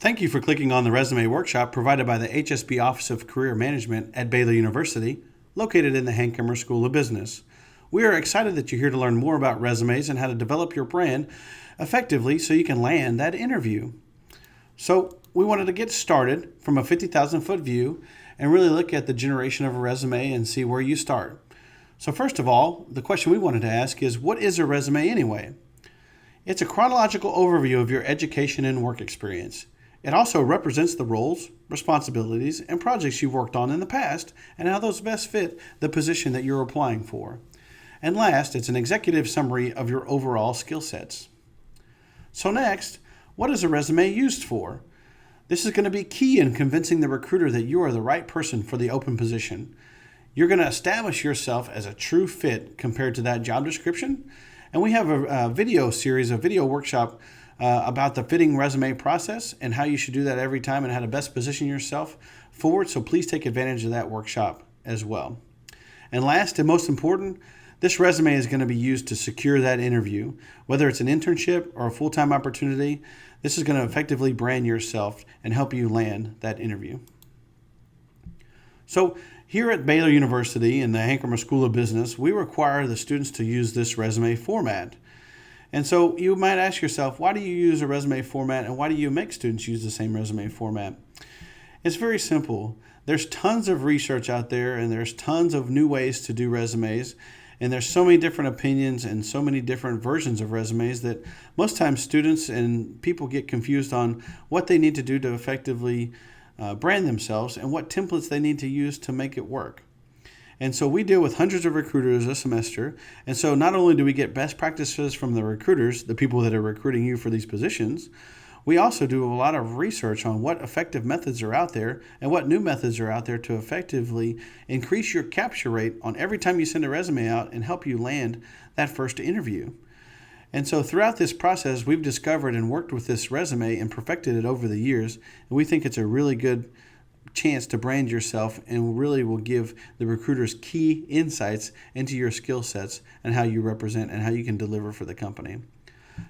Thank you for clicking on the resume workshop provided by the HSB Office of Career Management at Baylor University, located in the Hankamer School of Business. We are excited that you're here to learn more about resumes and how to develop your brand effectively so you can land that interview. So we wanted to get started from a 50,000-foot view and really look at the generation of a resume and see where you start. So first of all, the question we wanted to ask is, what is a resume anyway? It's a chronological overview of your education and work experience. It also represents the roles, responsibilities, and projects you've worked on in the past and how those best fit the position that you're applying for. And last, it's an executive summary of your overall skill sets. So next, what is a resume used for? This is going to be key in convincing the recruiter that you are the right person for the open position. You're going to establish yourself as a true fit compared to that job description. And we have a video series, a video workshop about the fitting resume process and how you should do that every time and how to best position yourself forward. So please take advantage of that workshop as well. And last and most important, this resume is going to be used to secure that interview. Whether it's an internship or a full-time opportunity, this is going to effectively brand yourself and help you land that interview. So here at Baylor University in the Hankamer School of Business, we require the students to use this resume format. And so you might ask yourself, why do you use a resume format and why do you make students use the same resume format? It's very simple. There's tons of research out there and there's tons of new ways to do resumes. And there's so many different opinions and so many different versions of resumes that most times students and people get confused on what they need to do to effectively brand themselves and what templates they need to use to make it work. And so we deal with hundreds of recruiters a semester. And so not only do we get best practices from the recruiters, the people that are recruiting you for these positions, we also do a lot of research on what effective methods are out there and what new methods are out there to effectively increase your capture rate on every time you send a resume out and help you land that first interview. And so throughout this process, we've discovered and worked with this resume and perfected it over the years. And we think it's a really good chance to brand yourself and really will give the recruiters key insights into your skill sets and how you represent and how you can deliver for the company.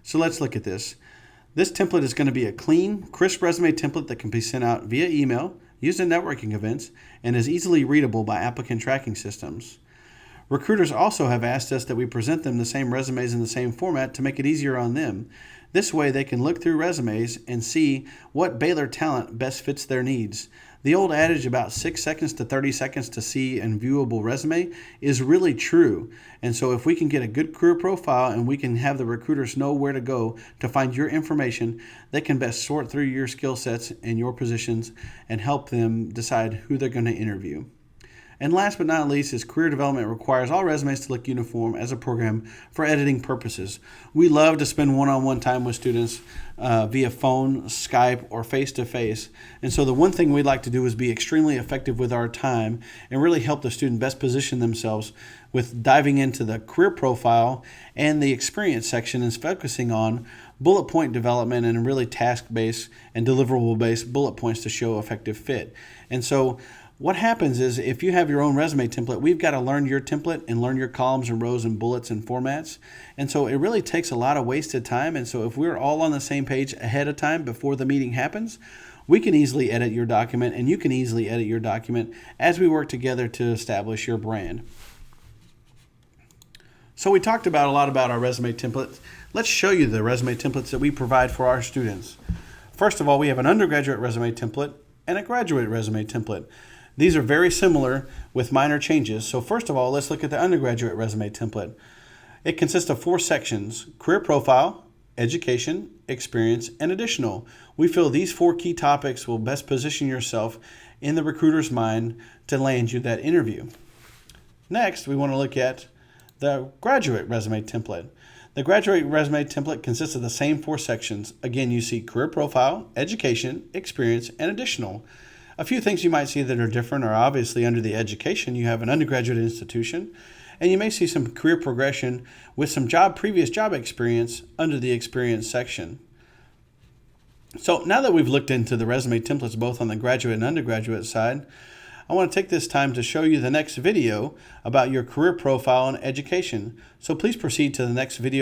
So let's look at this. This template is going to be a clean, crisp resume template that can be sent out via email, used in networking events, and is easily readable by applicant tracking systems. Recruiters also have asked us that we present them the same resumes in the same format to make it easier on them. This way they can look through resumes and see what Baylor talent best fits their needs. The old adage about 6 seconds to 30 seconds to see a viewable resume is really true. And so if we can get a good career profile and we can have the recruiters know where to go to find your information, they can best sort through your skill sets and your positions and help them decide who they're going to interview. And last but not least is career development requires all resumes to look uniform as a program for editing purposes. We love to spend one-on-one time with students via phone, Skype, or face-to-face. And so the one thing we'd like to do is be extremely effective with our time and really help the student best position themselves with diving into the career profile and the experience section and focusing on bullet point development and really task-based and deliverable-based bullet points to show effective fit. And so what happens is if you have your own resume template, we've got to learn your template and learn your columns and rows and bullets and formats. And so it really takes a lot of wasted time. And so if we're all on the same page ahead of time before the meeting happens, we can easily edit your document and you can easily edit your document as we work together to establish your brand. So we talked about a lot about our resume templates. Let's show you the resume templates that we provide for our students. First of all, we have an undergraduate resume template and a graduate resume template. These are very similar with minor changes. So first of all, let's look at the undergraduate resume template. It consists of 4 sections: career profile, education, experience, and additional. We feel these 4 key topics will best position yourself in the recruiter's mind to land you that interview. Next, we want to look at the graduate resume template. The graduate resume template consists of the same 4 sections. Again, you see career profile, education, experience, and additional. A few things you might see that are different are obviously under the education, you have an undergraduate institution, and you may see some career progression with some previous job experience under the experience section. So now that we've looked into the resume templates both on the graduate and undergraduate side, I want to take this time to show you the next video about your career profile and education. So please proceed to the next video.